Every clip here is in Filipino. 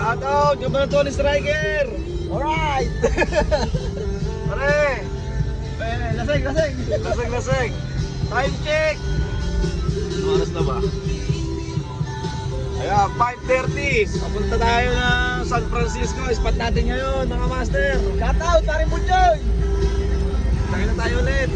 Shoutout! Yung mga Tony Striker! Alright! Pare! Lasing! Lasing! Time check! Oras na ba? Ayan, 5:30. Papunta tayo ng San Francisco. Spot natin ngayon, mga master. Shoutout, paring Bunjoy! Tayo na tayo ulit.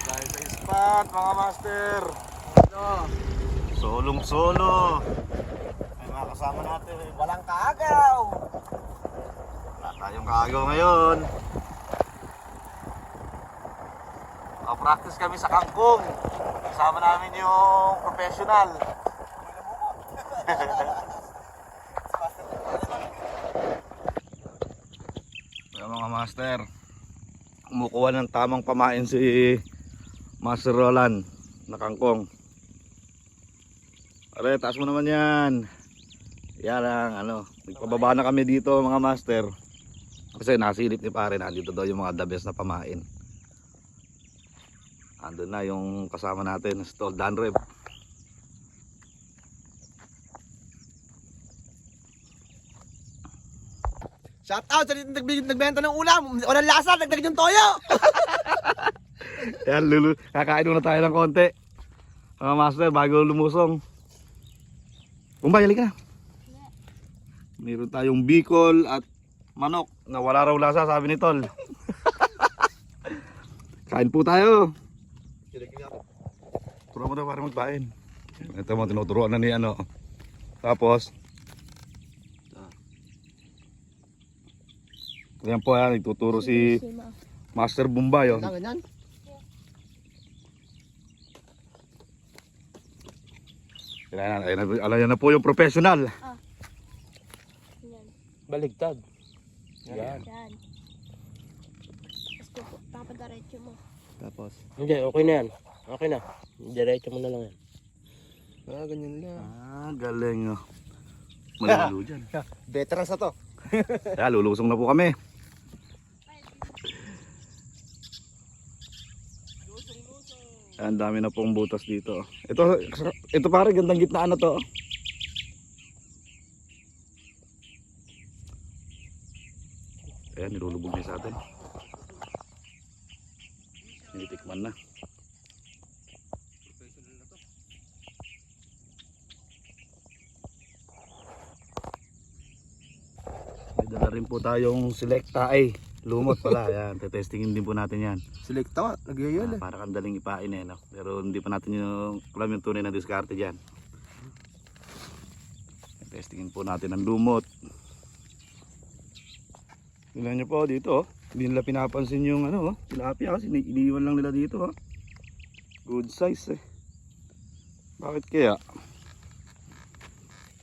Tayo sa spot, mga master. Solong solo. May mga kasama natin. Walang kaagaw. Wala tayong kaagaw ngayon. Practice kami sa kangkong. Kasama namin yung professional. Kaya mga master, kumukuha ng tamang pamain si Master Roland na kangkong. Are, taas mo naman yan. Yan ang nagpababa na kami dito mga master. Kasi nasilip ni pare, nandito daw yung mga the best na pamain. Andun na yung kasama natin, Stol Danrep. Shout out sa nagbenta ng ulam. Walang lasa, dagdag yung toyo. Yan, kakain muna tayo ng konti. Mga master, bago lumusong. Bumbay, halika na. Meron tayong bicol at manok na wala raw lasa, sabi ni Tol. Kain po tayo. Turuan mo daw para magpain. Ito mo, tinuturuan na ni Tapos ayan po yan, nagtuturo si Master Bumbay. Ganyan. Ayan na po yung professional. Baligtad. Yan. Yan. Tapos papadiretso mo. Tapos. Hindi, okay na yan. Okay na. Diretso mo na lang yan. Ganyan lang. Galing malulu dyan. Veterans na to. Kaya lulusong na po kami. Ang dami na pong butas dito. Ito parang gandang gitnaan na to. Ayan, nilulubog niya sa atin. Tinitikman na. May dala rin po tayong selecta ay lumot pala. Ayan, tetestingin din po natin yan. Selecta, nagyayal. Para kang daling ipain no? Pero hindi pa natin alam yung tunay na diskarte dyan. Testingin po natin ang lumot. Tingnan nyo po dito, hindi nila pinapansin yung tilapia kasi iniiwan lang nila dito. Good size Bakit kaya?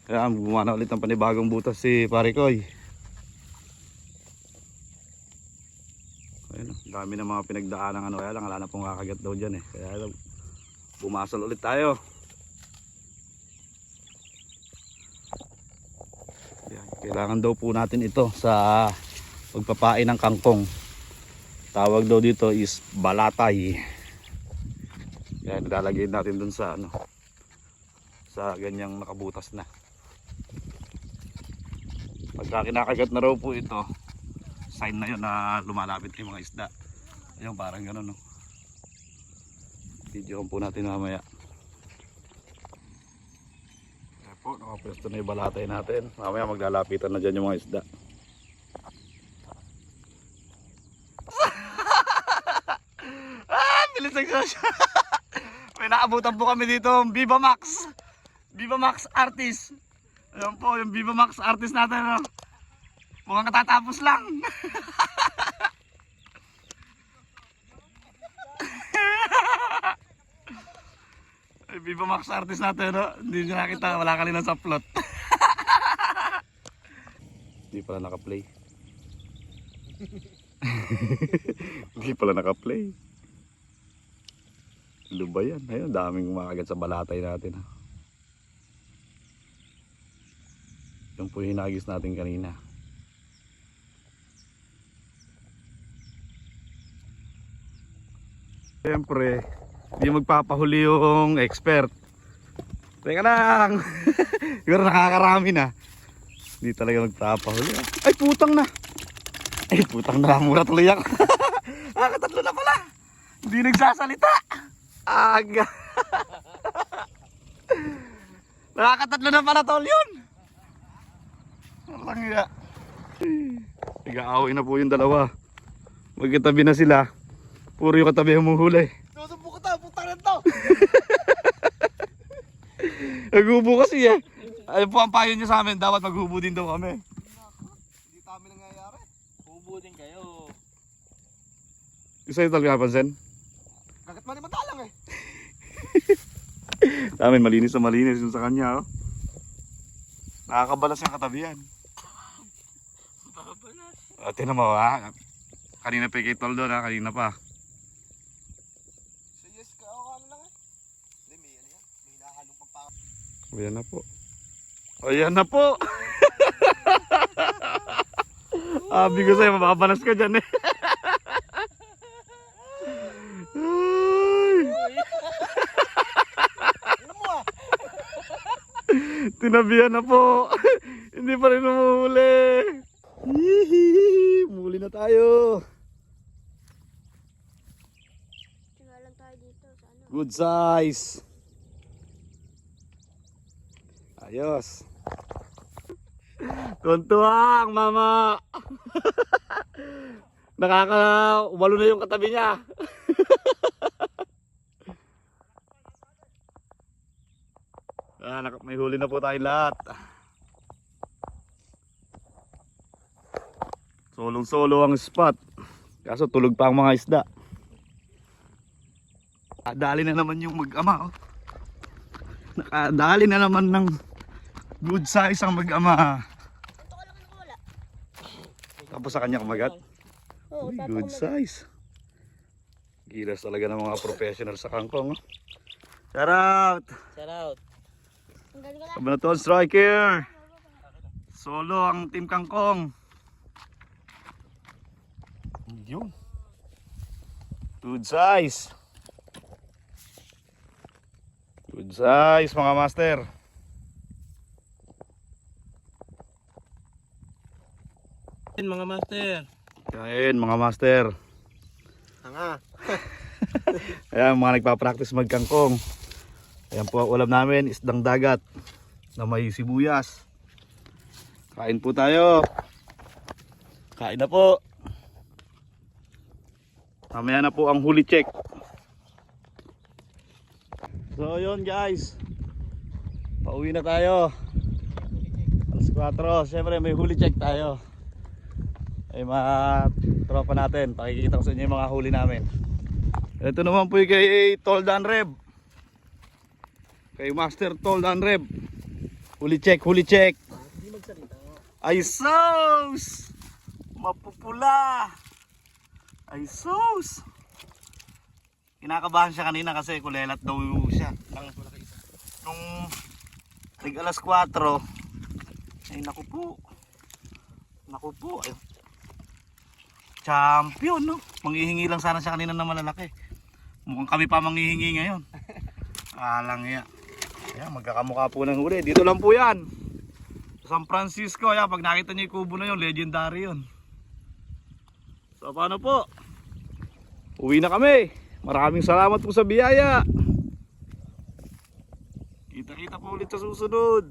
Kaya gumawa na ulit ng panibagong butas si Pare Koy. Ayun, dami ng mga pinagdaanan kaya lang wala na pong kakagat daw dyan Kaya bumasal ulit tayo. Yan, kailangan daw po natin ito sa pagpapain ng kangkong. Tawag daw dito is balatay. Yan, ilalagay natin dun sa sa ganyang nakabutas na. Pagka kinakagat na raw po ito, sign na yun na lumalapit yung mga isda. Ayun, parang gano'n Videoan po natin mamaya. Ayan po, nakapwesto na yung balatay natin. Mamaya maglalapitan na dyan yung mga isda. Bilis ang sasya. May naabutan po kami dito, Viva Max. Viva Max Artist. Ayan po, yung Viva Max Artist natin. Mukhang katatapos lang. Viva Max Artist natin, hindi nyo nakita, wala kanina sa plot. Hindi pala naka-play. Hindi pala naka-play. Ano ba yan? Ayun, daming kumakagat sa balatay natin. Yung po yung hinagis natin kanina. Siyempre, hindi magpapahuli yung expert. Teka lang. Siguro nakakarami na. Hindi talaga magpapahuli. Ay, putang na. Ay, putang na. Mura tuloy ako. Nakatatlo na pala. Hindi nagsasalita. Aga. Nakakatatlo na pala tol yun. Walang iya. Nag-aaway na po yung dalawa. Magkatabi na sila. Puro yung katabi ang muhuli. Susumpo ko to, putang na to. Naghubo kasi eh. Ano po ang payo niya sa amin? Dapat maghubo din daw kami. Hindi tama nangyayari. Hubo din kayo. Isa yung talaga napansin? Kagat man yung matalang eh. Amin, malinis na malinis yung sa kanya. Oh. Nakakabalas yung katabihan. Tinan mo ha. Kanina pa kay Tol doon ha. Kanina pa. So yes ka, ano lang eh. Hindi, may ano yan. May hinahalong pampaka. Ayan na po. Ayan na po. Sabi ko sa'yo, mababalas ka dyan eh. Ay. Ano mo ah? Tinabihan na po. Hindi pa rin umuhuli. Hihi, muli na tayo. Tingnan tayo dito sa ano. Good size. Ayos. Tuntuang mama. Nakaka-walo na yung katabi niya. May huli na po tayong lahat. Solong-solo ang spot. Kaso tulog pa ang mga isda. Nakadali na naman yung mag-ama. Oh. Nakadali na naman ng good size ang mag-ama. Ito ka lang ang wala. Tapos sa kanya kumagat. Oo, Uy, good size. Gilas talaga ng mga professional sa kangkong. Oh. Shout out! Shout out. Ang galing ka lang. Kabanatuan striker! Solo ang team kangkong. Yun. Good size. Good size mga master. Mga master. Kain mga master. Hanga. Ayan mga nagpa-practice magkangkong. Ayan po ang ulam namin, isdang dagat na may sibuyas. Kain po tayo. Kain na po. Mamaya na po ang huli check. So yun guys. Pauwi na tayo. Alas 4. Siyempre may huli check tayo. Ay mga tropa natin. Pakikita ko sa inyo yung mga huli namin. Ito naman po yung kay Tol Dan Reb. Kay Master Tol Dan Reb. Huli check, huli check. Ay sus! Mapupula! Ay sus! Kinakabahan siya kanina kasi kulelat daw siya. Nung tig alas 4, ay naku po. Naku po. Ay, champion no. Manghihingi lang sana siya kanina na malalaki. Mukhang kami pa manghihingi ngayon. Alang ya. Ayan, magkakamukha po ng huli. Dito lang po yan. San Francisco. Ayan, pag nakita niyo yung kubo na yun, legendary yun. So paano po? Uwi na kami. Maraming salamat po sa biyaya. Kita-kita po ulit sa susunod.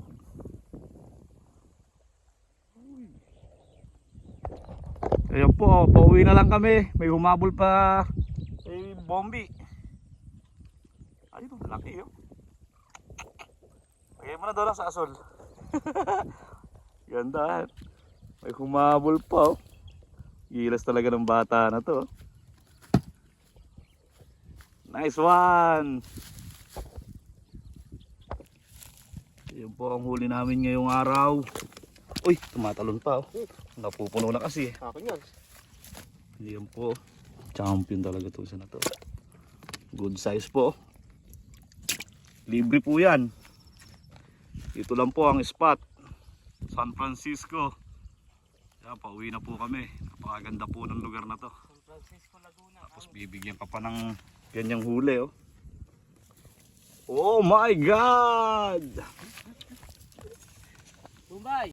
Ayan po, pauwi na lang kami. May humabol pa kay Bombi. Ayun, laki yun. Lagay mo na doon lang sa asol. Ganda. May humabol pa. Oh. Gilas talaga ng bata na to. Nice one! Yan po ang huli namin ngayong araw. Uy, tumatalon pa. Oh. Napupuno na kasi. Akin yan. Yan po. Champion talaga to isa na to. Good size po. Libre po yan. Ito lang po ang spot. San Francisco. Yan, pauwi na po kami. Napakaganda po ng lugar na to. San Francisco, Laguna. Tapos bibigyan ka pa ng ganyang huli. Oh. Oh my God! Bombay!